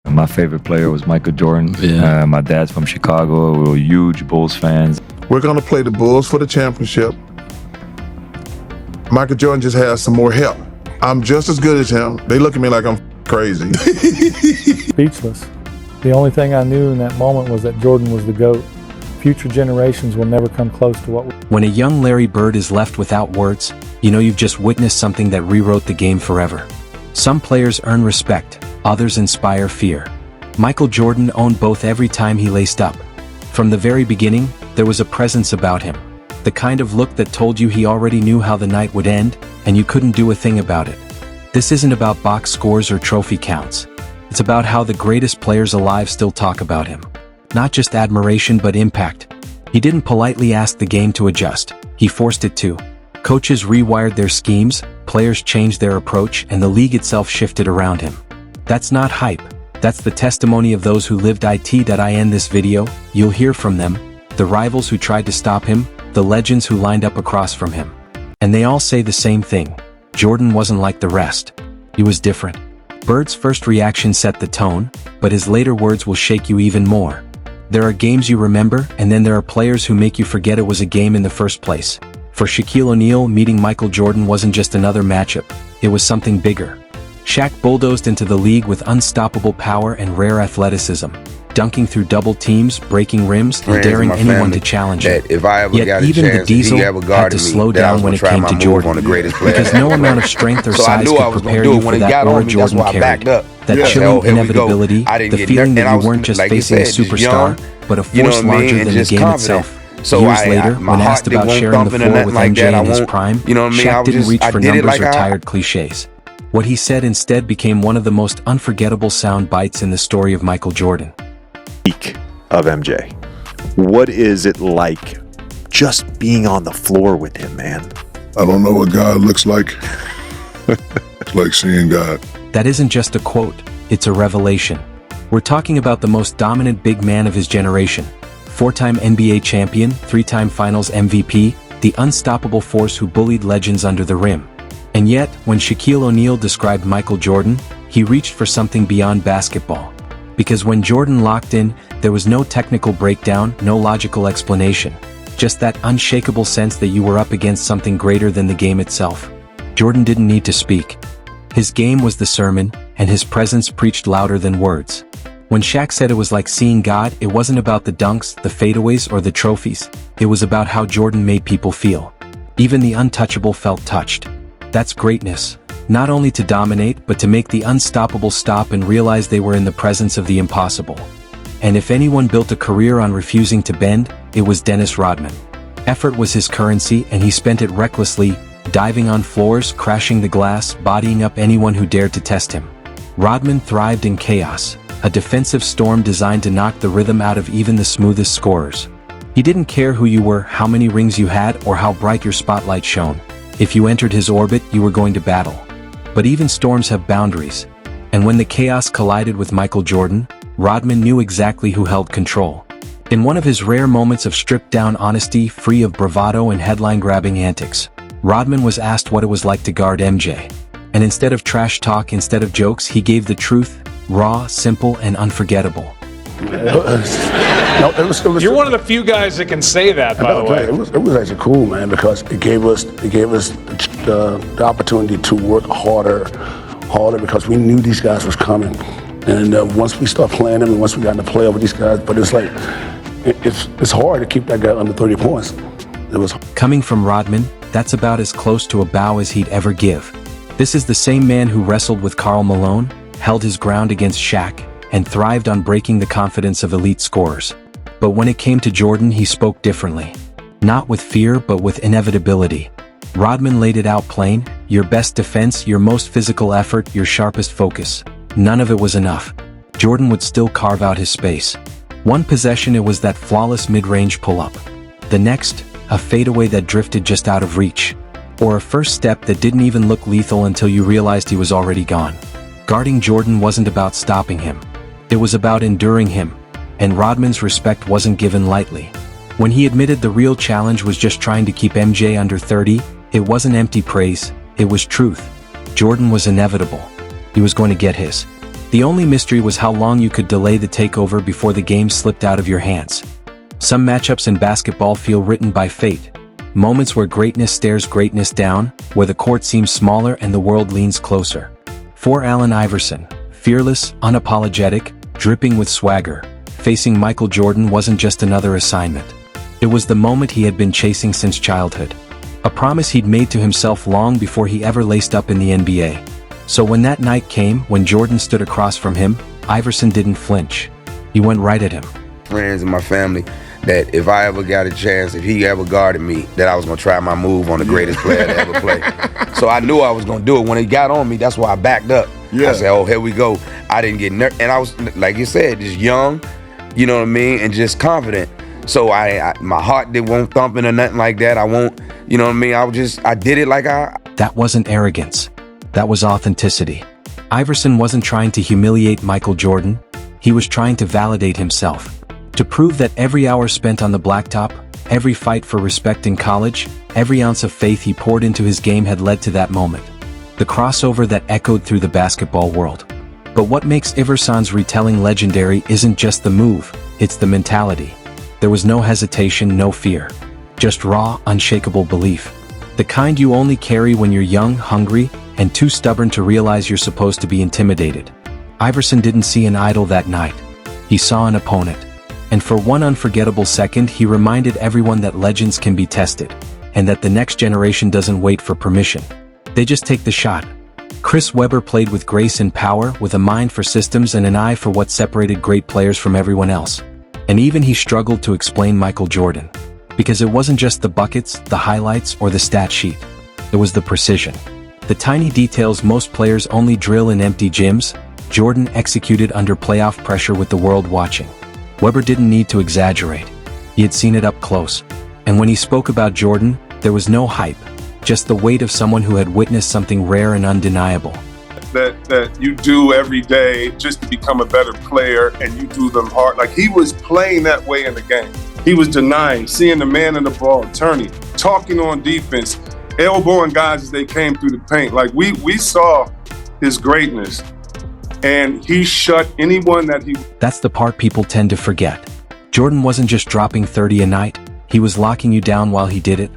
My favorite player was Michael Jordan. Yeah. My dad's from Chicago. We were huge Bulls fans. We're going to play the Bulls for the championship. Michael Jordan just has some more help. I'm just as good as him. They look at me like I'm crazy. Speechless. The only thing I knew in that moment was that Jordan was the GOAT. Future generations will never come close to what When a young Larry Bird is left without words, you know you've just witnessed something that rewrote the game forever. Some players earn respect, others inspire fear. Michael Jordan owned both every time he laced up. From the very beginning, there was a presence about him. The kind of look that told you he already knew how the night would end, and you couldn't do a thing about it. This isn't about box scores or trophy counts. It's about how the greatest players alive still talk about him. Not just admiration but impact. He didn't politely ask the game to adjust, he forced it to. Coaches rewired their schemes, players changed their approach, and the league itself shifted around him. That's not hype. That's the testimony of those who lived it. I end this video, you'll hear from them, the rivals who tried to stop him, the legends who lined up across from him. And they all say the same thing. Jordan wasn't like the rest. He was different. Bird's first reaction set the tone, but his later words will shake you even more. There are games you remember, and then there are players who make you forget it was a game in the first place. For Shaquille O'Neal, meeting Michael Jordan wasn't just another matchup, it was something bigger. Shaq bulldozed into the league with unstoppable power and rare athleticism, dunking through double teams, breaking rims, and daring anyone to challenge him. Yet even the Diesel had to slow down when it came to Jordan, because no amount of strength or size could prepare you for that aura Jordan carried. That chilling inevitability, the feeling that you weren't just facing a superstar, but a force larger than the game itself. Years later, when asked about sharing the floor with MJ in his prime, Shaq didn't reach for numbers or tired cliches. What he said instead became one of the most unforgettable sound bites in the story of Michael Jordan. Peak of MJ. What is it like just being on the floor with him, man? I don't know what God looks like. It's like seeing God. That isn't just a quote, it's a revelation. We're talking about the most dominant big man of his generation. 4-time NBA champion, 3-time finals MVP, the unstoppable force who bullied legends under the rim. And yet, when Shaquille O'Neal described Michael Jordan, he reached for something beyond basketball. Because when Jordan locked in, there was no technical breakdown, no logical explanation. Just that unshakable sense that you were up against something greater than the game itself. Jordan didn't need to speak. His game was the sermon, and his presence preached louder than words. When Shaq said it was like seeing God, it wasn't about the dunks, the fadeaways, or the trophies. It was about how Jordan made people feel. Even the untouchable felt touched. That's greatness. Not only to dominate, but to make the unstoppable stop and realize they were in the presence of the impossible. And if anyone built a career on refusing to bend, it was Dennis Rodman. Effort was his currency, and he spent it recklessly, diving on floors, crashing the glass, bodying up anyone who dared to test him. Rodman thrived in chaos, a defensive storm designed to knock the rhythm out of even the smoothest scorers. He didn't care who you were, how many rings you had, or how bright your spotlight shone. If you entered his orbit, you were going to battle. But even storms have boundaries. And when the chaos collided with Michael Jordan, Rodman knew exactly who held control. In one of his rare moments of stripped-down honesty, free of bravado and headline-grabbing antics, Rodman was asked what it was like to guard MJ. And instead of trash talk, instead of jokes, he gave the truth, raw, simple, and unforgettable. You're one of the few guys that can say that, by the way. It was actually cool, man, because it gave us the opportunity to work harder, because we knew these guys was coming. And once we start playing them, and once we got in the playoff with these guys, but it's like it's hard to keep that guy under 30 points. It was. Coming from Rodman, that's about as close to a bow as he'd ever give. This is the same man who wrestled with Karl Malone, held his ground against Shaq, and thrived on breaking the confidence of elite scorers. But when it came to Jordan, he spoke differently. Not with fear, but with inevitability. Rodman laid it out plain: your best defense, your most physical effort, your sharpest focus. None of it was enough. Jordan would still carve out his space. One possession, it was that flawless mid-range pull-up. The next, a fadeaway that drifted just out of reach. Or a first step that didn't even look lethal until you realized he was already gone. Guarding Jordan wasn't about stopping him. It was about enduring him. And Rodman's respect wasn't given lightly. When he admitted the real challenge was just trying to keep MJ under 30, it wasn't empty praise, it was truth. Jordan was inevitable. He was going to get his. The only mystery was how long you could delay the takeover before the game slipped out of your hands. Some matchups in basketball feel written by fate. Moments where greatness stares greatness down, where the court seems smaller and the world leans closer. For Allen Iverson, fearless, unapologetic, dripping with swagger, facing Michael Jordan wasn't just another assignment. It was the moment he had been chasing since childhood. A promise he'd made to himself long before he ever laced up in the NBA. So when that night came, when Jordan stood across from him, Iverson didn't flinch. He went right at him. Friends and my family, that if I ever got a chance, if he ever guarded me, that I was going to try my move on the greatest player to ever play. So I knew I was going to do it. When he got on me, that's why I backed up. I said, oh, here we go. I didn't get nervous. And I was, like you said, just young, you know what I mean, and just confident. So my heart won't thumping or nothing like that. I won't, you know what I mean? I did it like That wasn't arrogance. That was authenticity. Iverson wasn't trying to humiliate Michael Jordan. He was trying to validate himself. To prove that every hour spent on the blacktop, every fight for respect in college, every ounce of faith he poured into his game had led to that moment. The crossover that echoed through the basketball world. But what makes Iverson's retelling legendary isn't just the move, it's the mentality. There was no hesitation, no fear. Just raw, unshakable belief. The kind you only carry when you're young, hungry, and too stubborn to realize you're supposed to be intimidated. Iverson didn't see an idol that night. He saw an opponent. And for one unforgettable second, he reminded everyone that legends can be tested, and that the next generation doesn't wait for permission. They just take the shot. Chris Webber played with grace and power, with a mind for systems and an eye for what separated great players from everyone else. And even he struggled to explain Michael Jordan. Because it wasn't just the buckets, the highlights, or the stat sheet. It was the precision. The tiny details most players only drill in empty gyms, Jordan executed under playoff pressure with the world watching. Webber didn't need to exaggerate. He had seen it up close. And when he spoke about Jordan, there was no hype, just the weight of someone who had witnessed something rare and undeniable. That you do every day just to become a better player, and you do them hard. Like, he was playing that way in the game. He was denying, seeing the man in the ball, turning, talking on defense, elbowing guys as they came through the paint. Like, we saw his greatness, and he shut anyone that he... That's the part people tend to forget. Jordan wasn't just dropping 30 a night, he was locking you down while he did it.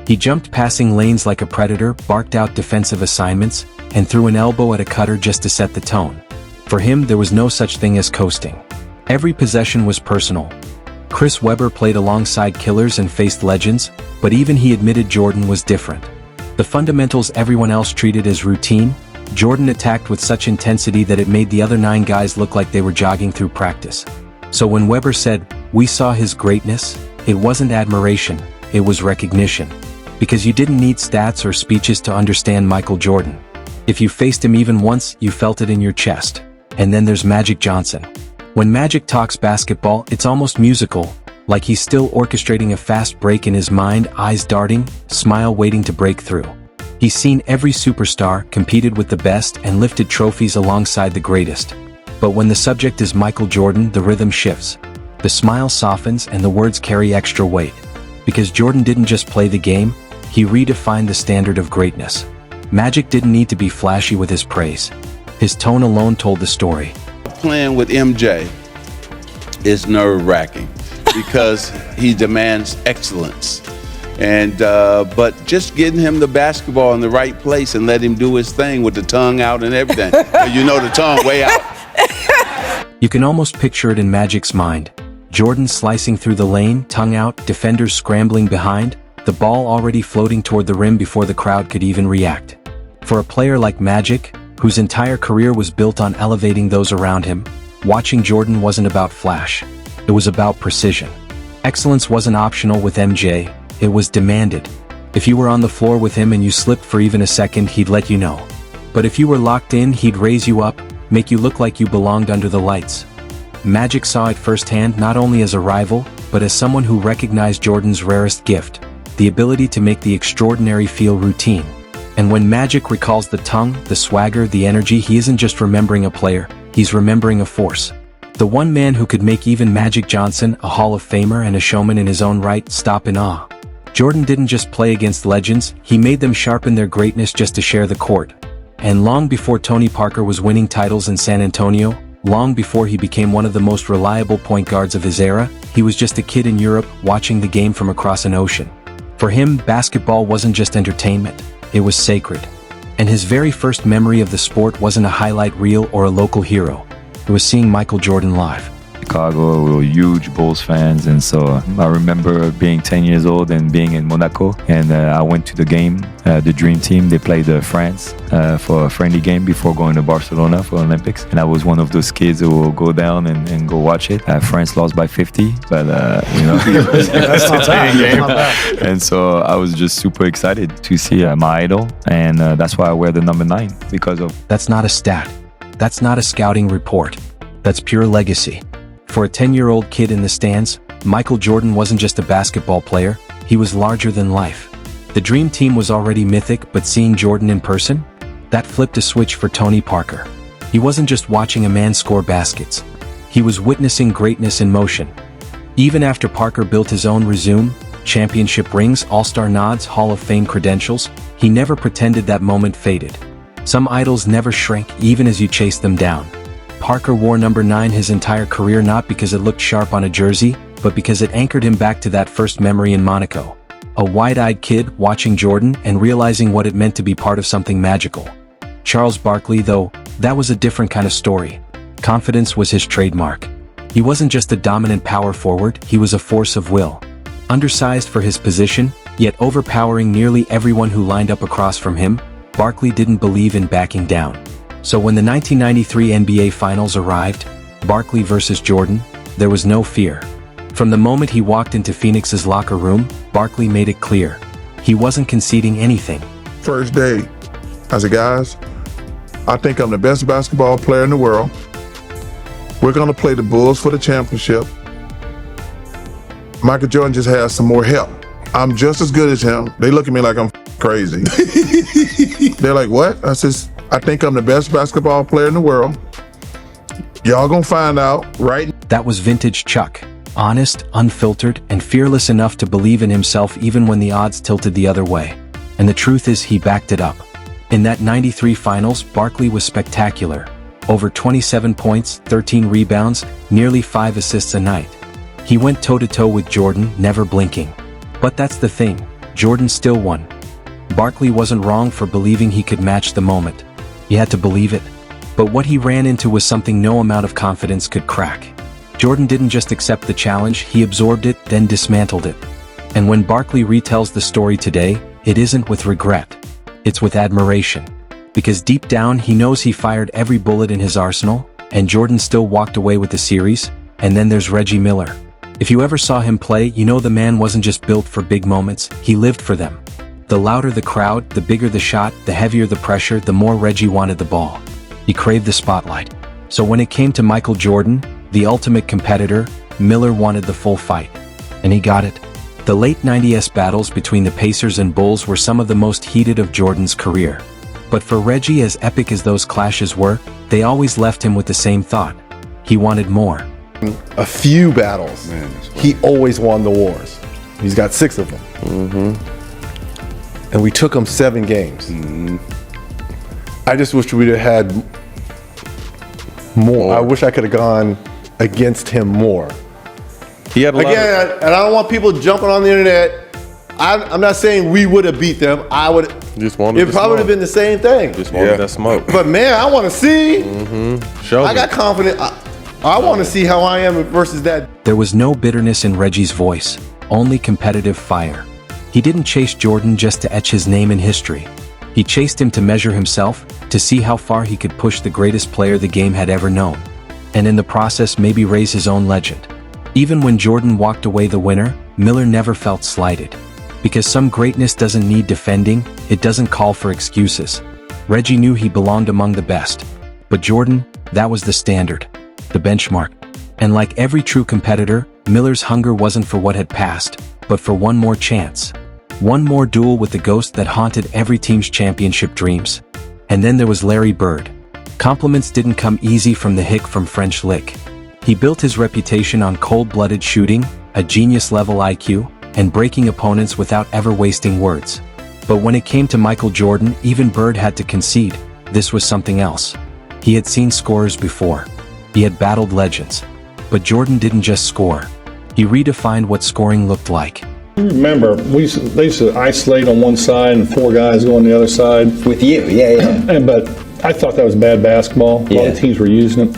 He jumped passing lanes like a predator, barked out defensive assignments, and threw an elbow at a cutter just to set the tone. For him, there was no such thing as coasting. Every possession was personal. Chris Webber played alongside killers and faced legends, but even he admitted Jordan was different. The fundamentals everyone else treated as routine, Jordan attacked with such intensity that it made the other 9 guys look like they were jogging through practice. So when Webber said, "We saw his greatness," it wasn't admiration, it was recognition. Because you didn't need stats or speeches to understand Michael Jordan. If you faced him even once, you felt it in your chest. And then there's Magic Johnson. When Magic talks basketball, it's almost musical, like he's still orchestrating a fast break in his mind, eyes darting, smile waiting to break through. He's seen every superstar, competed with the best, and lifted trophies alongside the greatest. But when the subject is Michael Jordan, the rhythm shifts. The smile softens and the words carry extra weight. Because Jordan didn't just play the game, he redefined the standard of greatness. Magic didn't need to be flashy with his praise. His tone alone told the story. Playing with MJ is nerve-wracking because he demands excellence. And but just getting him the basketball in the right place and let him do his thing with the tongue out and everything. You know, the tongue way out. You can almost picture it in Magic's mind. Jordan slicing through the lane, tongue out, defenders scrambling behind, the ball already floating toward the rim before the crowd could even react. For a player like Magic, whose entire career was built on elevating those around him, watching Jordan wasn't about flash. It was about precision. Excellence wasn't optional with MJ, it was demanded. If you were on the floor with him and you slipped for even a second, he'd let you know. But if you were locked in, he'd raise you up, make you look like you belonged under the lights. Magic saw it firsthand, not only as a rival, but as someone who recognized Jordan's rarest gift, the ability to make the extraordinary feel routine. And when Magic recalls the tongue, the swagger, the energy, he isn't just remembering a player, he's remembering a force. The one man who could make even Magic Johnson, a Hall of Famer and a showman in his own right, stop in awe. Jordan didn't just play against legends, he made them sharpen their greatness just to share the court. And long before Tony Parker was winning titles in San Antonio, long before he became one of the most reliable point guards of his era, he was just a kid in Europe watching the game from across an ocean. For him, basketball wasn't just entertainment, it was sacred. And his very first memory of the sport wasn't a highlight reel or a local hero. It was seeing Michael Jordan live. Chicago, we were huge Bulls fans, and so I remember being 10 years old and being in Monaco, and I went to the game, the Dream Team. They played France for a friendly game before going to Barcelona for Olympics, and I was one of those kids who will go down and go watch it. France lost by 50, but that's not bad. Game. And so I was just super excited to see my idol, and that's why I wear the number 9, because of... That's not a stat. That's not a scouting report. That's pure legacy. For a 10-year-old kid in the stands, Michael Jordan wasn't just a basketball player, he was larger than life. The Dream Team was already mythic, but seeing Jordan in person? That flipped a switch for Tony Parker. He wasn't just watching a man score baskets. He was witnessing greatness in motion. Even after Parker built his own resume, championship rings, All-Star nods, Hall of Fame credentials, he never pretended that moment faded. Some idols never shrink even as you chase them down. Parker wore number 9 his entire career, not because it looked sharp on a jersey, but because it anchored him back to that first memory in Monaco. A wide-eyed kid watching Jordan and realizing what it meant to be part of something magical. Charles Barkley, though, that was a different kind of story. Confidence was his trademark. He wasn't just a dominant power forward, he was a force of will. Undersized for his position, yet overpowering nearly everyone who lined up across from him, Barkley didn't believe in backing down. So when the 1993 NBA Finals arrived, Barkley versus Jordan, there was no fear. From the moment he walked into Phoenix's locker room, Barkley made it clear. He wasn't conceding anything. First day, I said, guys, I think I'm the best basketball player in the world. We're going to play the Bulls for the championship. Michael Jordan just has some more help. I'm just as good as him. They look at me like I'm crazy. They're like, what? I says, I think I'm the best basketball player in the world. Y'all gonna find out, right? That was vintage Chuck. Honest, unfiltered, and fearless enough to believe in himself even when the odds tilted the other way. And the truth is, he backed it up. In that 93 Finals, Barkley was spectacular. Over 27 points, 13 rebounds, nearly 5 assists a night. He went toe-to-toe with Jordan, never blinking. But that's the thing, Jordan still won. Barkley wasn't wrong for believing he could match the moment. He had to believe it. But what he ran into was something no amount of confidence could crack. Jordan didn't just accept the challenge, he absorbed it, then dismantled it. And when Barkley retells the story today, it isn't with regret. It's with admiration. Because deep down, he knows he fired every bullet in his arsenal, and Jordan still walked away with the series. And then there's Reggie Miller. If you ever saw him play, you know the man wasn't just built for big moments, he lived for them. The louder the crowd, the bigger the shot, the heavier the pressure, the more Reggie wanted the ball. He craved the spotlight. So when it came to Michael Jordan, the ultimate competitor, Miller wanted the full fight. And he got it. The late 90s battles between the Pacers and Bulls were some of the most heated of Jordan's career. But for Reggie, as epic as those clashes were, they always left him with the same thought. He wanted more. A few battles. Man, he always won the wars. He's got 6 of them. Mm-hmm. And we took him 7 games. Mm-hmm. I just wish we'd have had more. I wish I could have gone against him more. He had a lot and I don't want people jumping on the internet. I'm not saying we would have beat them. I would. Just wanted. It probably would have been the same thing. Just wanted that smoke. But man, I want to see. Mm-hmm. I got confidence. I want to see how I am versus that. There was no bitterness in Reggie's voice, only competitive fire. He didn't chase Jordan just to etch his name in history. He chased him to measure himself, to see how far he could push the greatest player the game had ever known. And in the process, maybe raise his own legend. Even when Jordan walked away the winner, Miller never felt slighted. Because some greatness doesn't need defending, it doesn't call for excuses. Reggie knew he belonged among the best. But Jordan, that was the standard, the benchmark. And like every true competitor, Miller's hunger wasn't for what had passed, but for one more chance. One more duel with the ghost that haunted every team's championship dreams. And then there was Larry Bird. Compliments didn't come easy from the hick from French Lick. He built his reputation on cold-blooded shooting, a genius-level IQ, and breaking opponents without ever wasting words. But when it came to Michael Jordan, even Bird had to concede. This was something else. He had seen scorers before. He had battled legends. But Jordan didn't just score. He redefined what scoring looked like. Remember, they used to isolate on one side and 4 guys go on the other side. With you, yeah. But I thought that was bad basketball. A lot of teams were using it.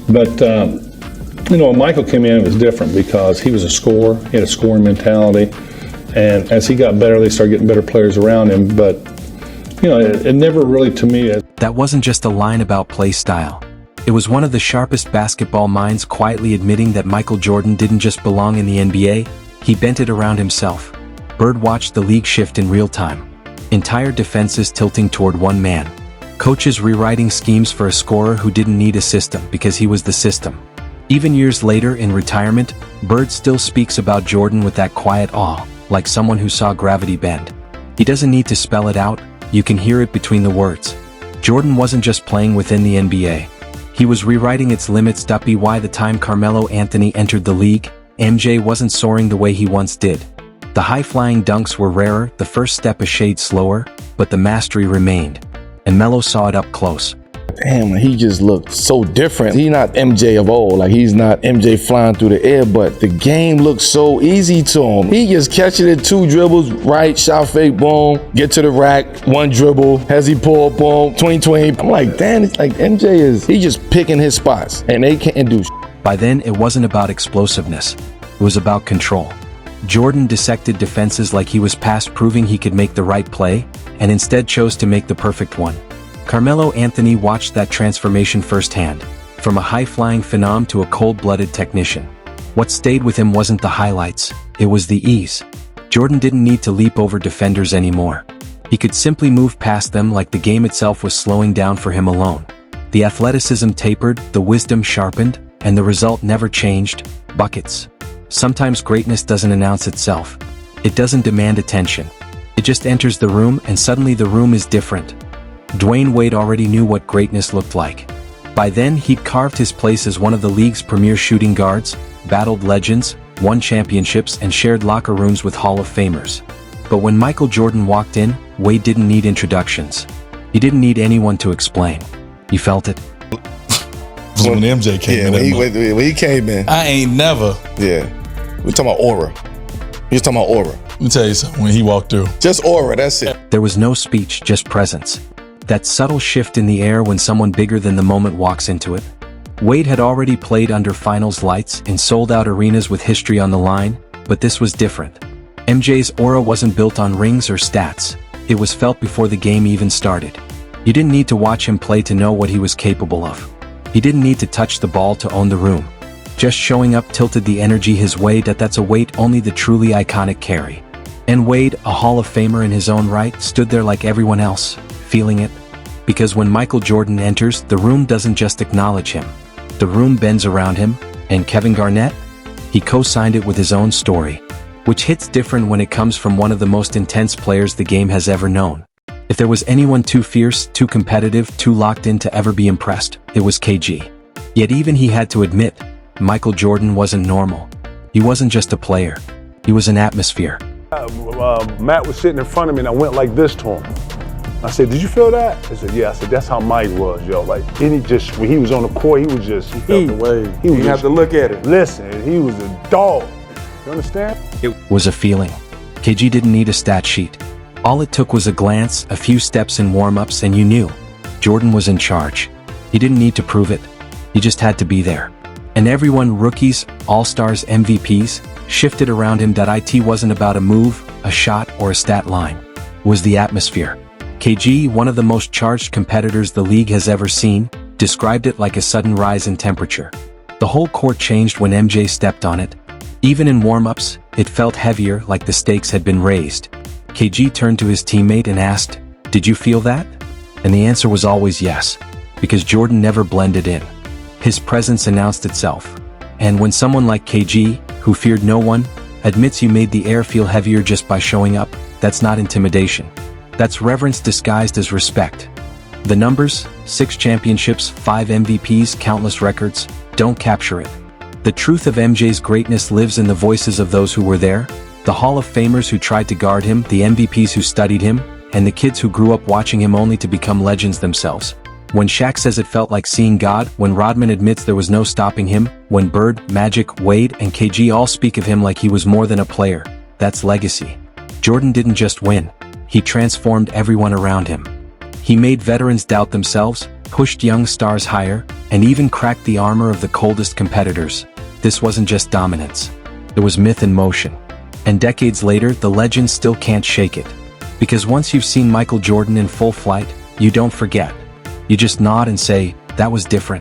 But, when Michael came in, it was different because he was a scorer. He had a scoring mentality. And as he got better, they started getting better players around him. But, it never really, to me... That wasn't just a line about play style. It was one of the sharpest basketball minds quietly admitting that Michael Jordan didn't just belong in the NBA, he bent it around himself. Bird watched the league shift in real time. Entire defenses tilting toward one man. Coaches rewriting schemes for a scorer who didn't need a system because he was the system. Even years later in retirement, Bird still speaks about Jordan with that quiet awe, like someone who saw gravity bend. He doesn't need to spell it out, you can hear it between the words. Jordan wasn't just playing within the NBA. He was rewriting its limits. By the time Carmelo Anthony entered the league, MJ wasn't soaring the way he once did. The high-flying dunks were rarer, the first step a shade slower, but the mastery remained. And Melo saw it up close. Damn, he just looked so different. He's not MJ of old. Like, he's not MJ flying through the air, but the game looks so easy to him. He just catches it 2 dribbles, right, shot fake, boom, get to the rack, 1 dribble, has he pull, boom, 20. I'm like, damn, it's like MJ he just picking his spots, and they can't do By then, it wasn't about explosiveness. It was about control. Jordan dissected defenses like he was past proving he could make the right play, and instead chose to make the perfect one. Carmelo Anthony watched that transformation firsthand, from a high-flying phenom to a cold-blooded technician. What stayed with him wasn't the highlights, it was the ease. Jordan didn't need to leap over defenders anymore. He could simply move past them like the game itself was slowing down for him alone. The athleticism tapered, the wisdom sharpened, and the result never changed: buckets. Sometimes greatness doesn't announce itself. It doesn't demand attention. It just enters the room, and suddenly the room is different. Dwayne Wade already knew what greatness looked like. By then, he'd carved his place as one of the league's premier shooting guards, battled legends, won championships, and shared locker rooms with Hall of Famers. But when Michael Jordan walked in, Wade didn't need introductions. He didn't need anyone to explain. He felt it. When MJ came in. When he came in. I ain't never. Yeah. We're talking about aura. You're talking about aura. Let me tell you something, when he walked through. Just aura, that's it. There was no speech, just presence. That subtle shift in the air when someone bigger than the moment walks into it. Wade had already played under finals lights in sold-out arenas with history on the line, but this was different. MJ's aura wasn't built on rings or stats. It was felt before the game even started. You didn't need to watch him play to know what he was capable of. He didn't need to touch the ball to own the room. Just showing up tilted the energy his way. That's a weight only the truly iconic carry. And Wade, a Hall of Famer in his own right, stood there like everyone else, feeling it. Because when Michael Jordan enters, the room doesn't just acknowledge him. The room bends around him, and Kevin Garnett? He co-signed it with his own story. Which hits different when it comes from one of the most intense players the game has ever known. If there was anyone too fierce, too competitive, too locked in to ever be impressed, it was KG. Yet even he had to admit, Michael Jordan wasn't normal. He wasn't just a player. He was an atmosphere. Matt was sitting in front of me and I went like this to him. I said, "Did you feel that?" I said, "Yeah." I said, "That's how Mike was, yo." Like, and he just, when he was on the court, he felt the way. He would have to look at it. Listen, he was a dog. You understand? It was a feeling. KG didn't need a stat sheet. All it took was a glance, a few steps in warm-ups, and you knew. Jordan was in charge. He didn't need to prove it. He just had to be there. And everyone, rookies, all-stars, MVPs, shifted around him. It wasn't about a move, a shot, or a stat line. It was the atmosphere. KG, one of the most charged competitors the league has ever seen, described it like a sudden rise in temperature. The whole court changed when MJ stepped on it. Even in warm-ups, it felt heavier, like the stakes had been raised. KG turned to his teammate and asked, "Did you feel that?" And the answer was always yes, because Jordan never blended in. His presence announced itself. And when someone like KG, who feared no one, admits you made the air feel heavier just by showing up, that's not intimidation. That's reverence disguised as respect. The numbers, 6 championships, 5 MVPs, countless records, don't capture it. The truth of MJ's greatness lives in the voices of those who were there, the Hall of Famers who tried to guard him, the MVPs who studied him, and the kids who grew up watching him only to become legends themselves. When Shaq says it felt like seeing God, when Rodman admits there was no stopping him, when Bird, Magic, Wade, and KG all speak of him like he was more than a player, that's legacy. Jordan didn't just win. He transformed everyone around him. He made veterans doubt themselves, pushed young stars higher, and even cracked the armor of the coldest competitors. This wasn't just dominance. It was myth in motion. And decades later, the legend still can't shake it. Because once you've seen Michael Jordan in full flight, you don't forget. You just nod and say, that was different.